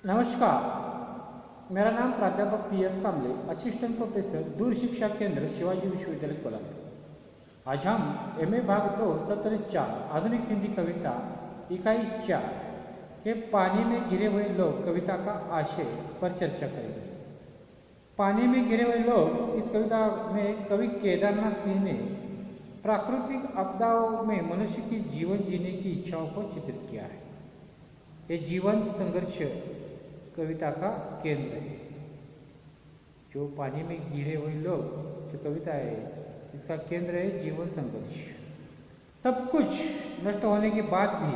नमस्कार, मेरा नाम प्राध्यापक पी.एस. कामले, असिस्टेंट प्रोफेसर दूर शिक्षा केंद्र शिवाजी विश्वविद्यालय कोल्हापुर। आज हम एमए भाग 2 सत्र 4 आधुनिक हिंदी कविता इकाई 4 के पानी में गिरे हुए लोग कविता का आशय पर चर्चा करेंगे। पानी में गिरे हुए लोग इस कविता में कवि केदारनाथ सिंह ने प्राकृतिक आपदाओं में मनुष्य की जीवन जीने की इच्छाओं को चित्रित किया है। ये जीवन संघर्ष कविता का केंद्र है। जो पानी में गिरे हुए लोग जो कविता है, इसका केंद्र है जीवन संघर्ष। सब कुछ नष्ट होने के बाद भी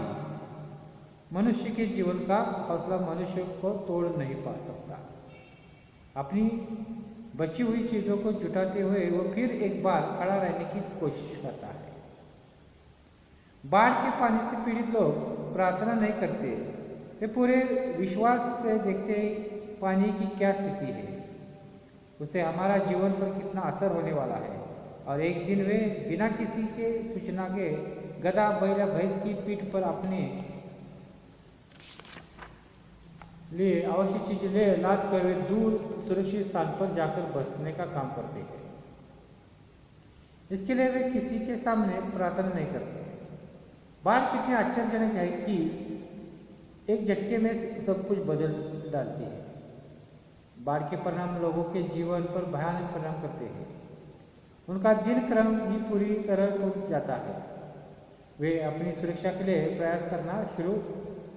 मनुष्य के जीवन का हौसला मनुष्य को तोड़ नहीं पा सकता। अपनी बची हुई चीज़ों को जुटाते हुए वो फिर एक बार खड़ा रहने की कोशिश करता है। बाढ़ के पानी से पीड़ित लोग प्रार्थना नहीं करते, वे पूरे विश्वास से देखते हैं पानी की क्या स्थिति है, उसे हमारा जीवन पर कितना असर होने वाला है। और एक दिन वे बिना किसी के सूचना के गधा बैल या भैंस की पीठ पर अपने लिए आवश्यक चीजें ले लाद कर वे दूर सुरक्षित स्थान पर जाकर बसने का काम करते हैं। इसके लिए वे किसी के सामने प्रार्थना नहीं करते। बाढ़ कितने आश्चर्यजनक है कि एक झटके में सब कुछ बदल डालती है। बाढ़ के परिणाम लोगों के जीवन पर भयानक परिणाम करते हैं। उनका दिनक्रम ही पूरी तरह टूट जाता है। वे अपनी सुरक्षा के लिए प्रयास करना शुरू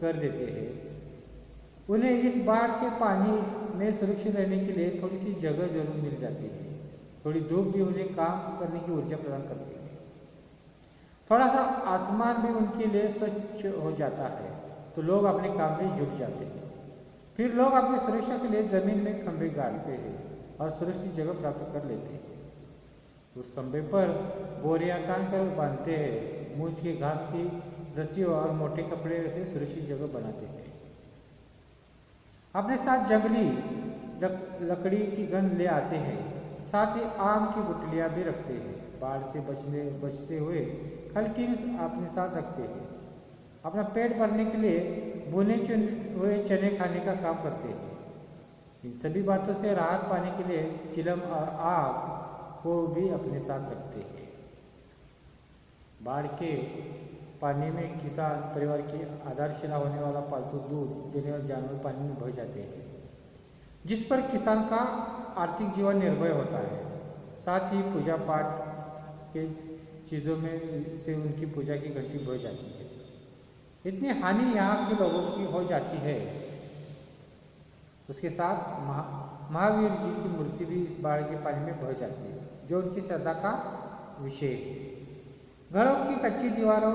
कर देते हैं। उन्हें इस बाढ़ के पानी में सुरक्षित रहने के लिए थोड़ी सी जगह जरूर मिल जाती है। थोड़ी धूप भी उन्हें काम करने की ऊर्जा प्रदान करती है। थोड़ा सा आसमान भी उनके लिए स्वच्छ हो जाता है तो लोग अपने काम में जुट जाते हैं। फिर लोग अपनी सुरक्षा के लिए जमीन में खंभे गाड़ते हैं और सुरक्षित जगह प्राप्त कर लेते हैं। उस खंभे पर बोरियां तान कर बांधते हैं, मूंछ के घास की रस्सियों और मोटे कपड़े से सुरक्षित जगह बनाते हैं। अपने साथ जंगली लकड़ी की गंध ले आते हैं, साथ ही आम की गुठलियां भी रखते हैं। बाढ़ से बचते हुए खल टीन अपने साथ रखते हैं। अपना पेट भरने के लिए भुने हुए चने खाने का काम करते हैं। इन सभी बातों से राहत पाने के लिए चिलम और आग को भी अपने साथ रखते हैं। बाढ़ के पानी में किसान परिवार की आधारशिला होने वाला पालतू दूध देने वाले जानवर पानी में बह जाते हैं, जिस पर किसान का आर्थिक जीवन निर्भर होता है। साथ ही पूजा पाठ के चीज़ों में से उनकी पूजा की घंटी बह जाती है। इतनी हानि यहाँ के लोगों की हो जाती है। उसके साथ महावीर जी की मूर्ति भी इस बाढ़ के पानी में बह जाती है, जो उनकी श्रद्धा का विषय है। घरों की कच्ची दीवारों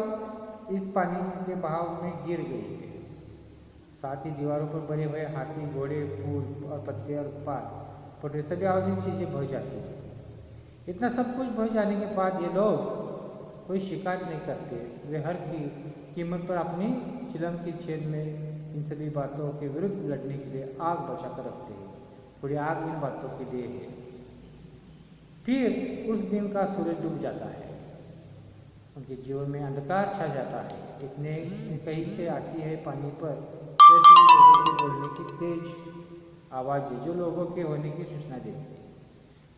इस पानी के बहाव में गिर गई है। साथ ही दीवारों पर बने हुए हाथी, घोड़े, फूल और पत्ते और पटरे सभी आवश्यक चीजें बह जाती हैं। इतना सब कुछ बह जाने के बाद ये लोग कोई शिकायत नहीं करते। वे हर की कीमत पर अपनी चिलम की छेद में इन सभी बातों के विरुद्ध लड़ने के लिए आग बचा कर रखते हैं। थोड़ी आग इन बातों के लिए है। फिर उस दिन का सूरज डूब जाता है, उनके जीवन में अंधकार छा जाता है। इतने कहीं से आती है पानी पर लोगों के बोलने की तेज आवाज़ें, जो लोगों के होने की सूचना देती है।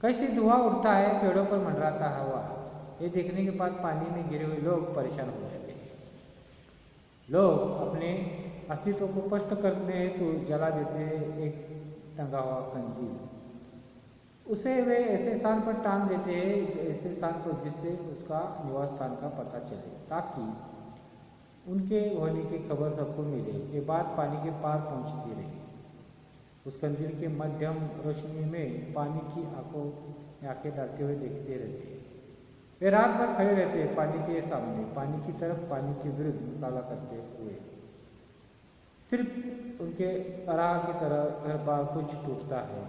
कैसे धुआं उड़ता है, पेड़ों पर मंडराता हवा। ये देखने के बाद पानी में गिरे हुए लोग परेशान हो जाते हैं। लोग अपने अस्तित्व को स्पष्ट करने हेतु जला देते हैं एक टंगा हुआ कंदील। उसे वे ऐसे स्थान पर टांग देते हैं, ऐसे स्थान पर जिससे उसका निवास स्थान का पता चले, ताकि उनके होने की खबर सबको मिले। ये बात पानी के पार पहुंचती रही। उस कंदील के मध्यम रोशनी में पानी की आंखें डालते हुए देखते रहते हैं। वे रात भर खड़े रहते हैं पानी के सामने, पानी की तरफ, पानी के विरुद्ध मुकाबला करते हुए। सिर्फ उनके अराह की तरह हर बार कुछ टूटता है,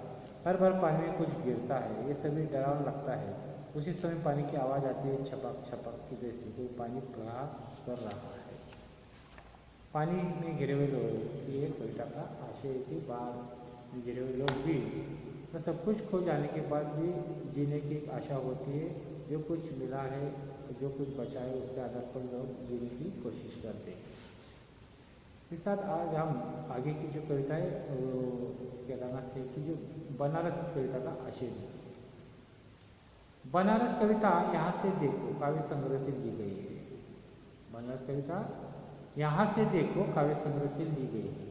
हर बार पानी में कुछ गिरता है। ये सभी डरावना लगता है। उसी समय पानी की आवाज़ आती है, छपक छपक की, जैसे कोई पानी प्रवाह कर रहा है। पानी में गिरे हुए लोगों की ये कविता का आशय है कि बाढ़ में गिरे हुए लोग भी तो सब कुछ खो जाने के बाद भी जीने की आशा होती है। जो कुछ मिला है, जो कुछ बचा है, उसके आधार पर लोग जीने की कोशिश करते हैं। इस साथ आज हम आगे की जो कविता है केदारनाथ से की जो बनारस कविता का आशय है। बनारस कविता यहाँ से देखो काव्य संग्रह से ली गई है। बनारस कविता यहाँ से देखो काव्य संग्रह से ली गई है।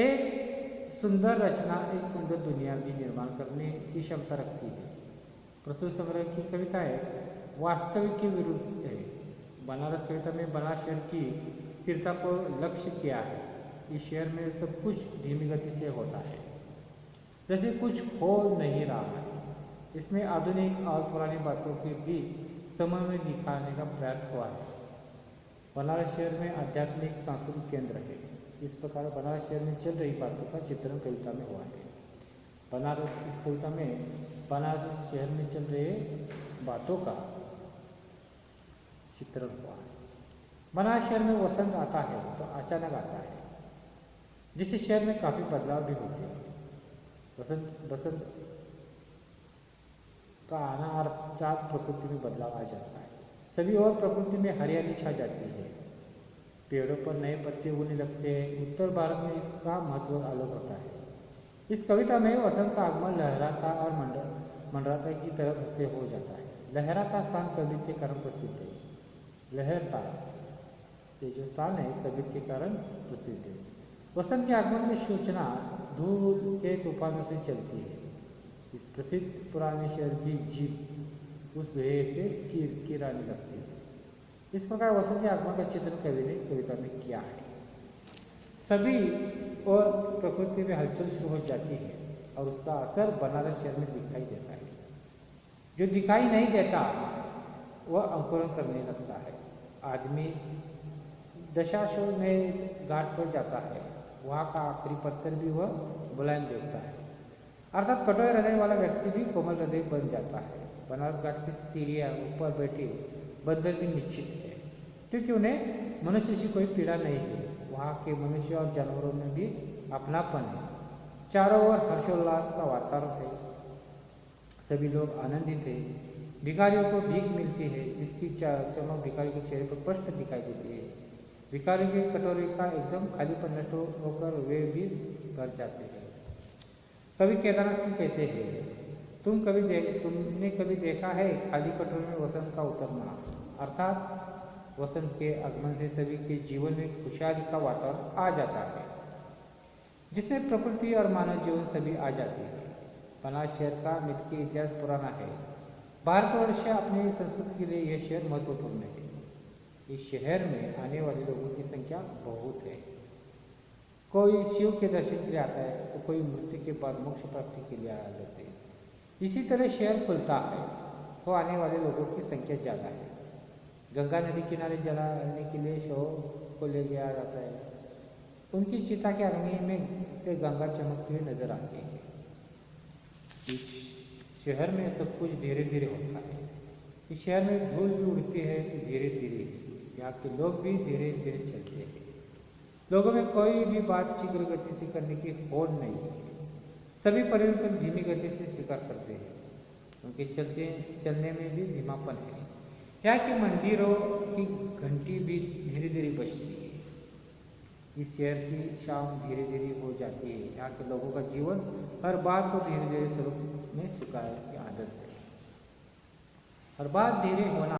एक सुंदर रचना एक सुंदर दुनिया भी निर्माण करने की क्षमता रखती है। प्रस्तुत संग्रह की कविताएं वास्तविक के विरुद्ध है। बनारस कविता में बनारस शहर की स्थिरता को लक्ष्य किया है। इस शहर में सब कुछ धीमी गति से होता है, जैसे कुछ हो नहीं रहा है। इसमें आधुनिक और पुरानी बातों के बीच समन्वय दिखाने का प्रयास हुआ है। बनारस शहर में आध्यात्मिक सांस्कृतिक केंद्र है। इस प्रकार बनारस शहर में चल रही बातों का चित्रण कविता में हुआ है। बनारस इस कविता में बनारस शहर में चल रहे बातों का चित्रण हुआ है। बनारस शहर में वसंत आता है तो अचानक आता है, जिससे शहर में काफी बदलाव भी होते हैं। बसंत का आना अर्थात प्रकृति में बदलाव आ जाता है। सभी और प्रकृति में हरियाली छा जाती है, पेड़ों पर नए पत्ते उगने लगते हैं। उत्तर भारत में इसका महत्व अलग होता है। इस कविता में वसंत का आगमन लहराता और मंडराता की तरफ से हो जाता है। लहराता स्थान कविता के कारण प्रसिद्ध है। लहरता ये जो स्थान है कविता के कारण प्रसिद्ध है। वसंत के आगमन की सूचना धूल के तूफानों से चलती है। इस प्रसिद्ध पुराने शहर की जीप उस भेड़ से किराने लगती है। इस प्रकार वसंत के आगमन का चित्रण कवि ने कविता में किया है। सभी और प्रकृति में हलचल शुरू हो जाती है और उसका असर बनारस शहर में दिखाई देता है। जो दिखाई नहीं देता वह अंकुरण करने लगता है। आदमी दशाश्व में घाट पर जाता है, वहाँ का आखिरी पत्थर भी वह मुलायम देखता है, अर्थात कठोर हृदय वाला व्यक्ति भी कोमल हृदय बन जाता है। बनारस घाट की सीढ़ियाँ ऊपर बैठे बंदर भी निश्चित है, क्योंकि उन्हें मनुष्य से कोई पीड़ा नहीं है। वहाँ के मनुष्य और जानवरों में भी अपनापन है। चारों ओर हर्षोल्लास का वातावरण है। सभी लोग आनंदित है। भिखारियों को भीख मिलती है, जिसकी चमक भिखारी के चेहरे पर स्पष्ट दिखाई देती है। भिखारियों के कटोरे का एकदम खालीपन नष्ट होकर वे भी भर जाते हैं। कवि केदारनाथ सिंह कहते हैं, तुमने कभी देखा है खाली कटोरे में वसंत का उतरना, अर्थात वसंत के आगमन से सभी के जीवन में खुशहाली का वातावरण आ जाता है, जिसमें प्रकृति और मानव जीवन सभी आ जाती है। बनारस शहर का मिथ के इतिहास पुराना है। भारतवर्ष अपनी संस्कृति के लिए यह शहर महत्वपूर्ण है। इस शहर में आने वाले लोगों की संख्या बहुत है। कोई शिव के दर्शन के लिए आता है तो कोई मृत्यु के बाद मोक्ष प्राप्ति के लिए आ जाते हैं। इसी तरह शहर खुलता है तो आने वाले लोगों की संख्या ज़्यादा है। गंगा नदी किनारे जलाने के लिए शव को ले गया जाता है। उनकी चिता के अग्नि में से गंगा चमकती हुई नजर आती है। इस शहर में सब कुछ धीरे धीरे होता है। इस शहर में धूल भी उड़ती है तो धीरे धीरे। यहाँ के लोग भी धीरे धीरे चलते हैं। लोगों में कोई भी बात शीघ्र गति से करने की होड़ नहीं है। सभी परिवर्तन धीमी गति से स्वीकार करते हैं। उनके चलने में भी धीमापन है। यहाँ के मंदिरों की घंटी भी धीरे धीरे बजती है। इस शहर की शाम धीरे धीरे हो जाती है। यहाँ के लोगों का जीवन हर बात को धीरे धीरे स्वरूप में स्वीकारने की आदत है। हर बात धीरे होना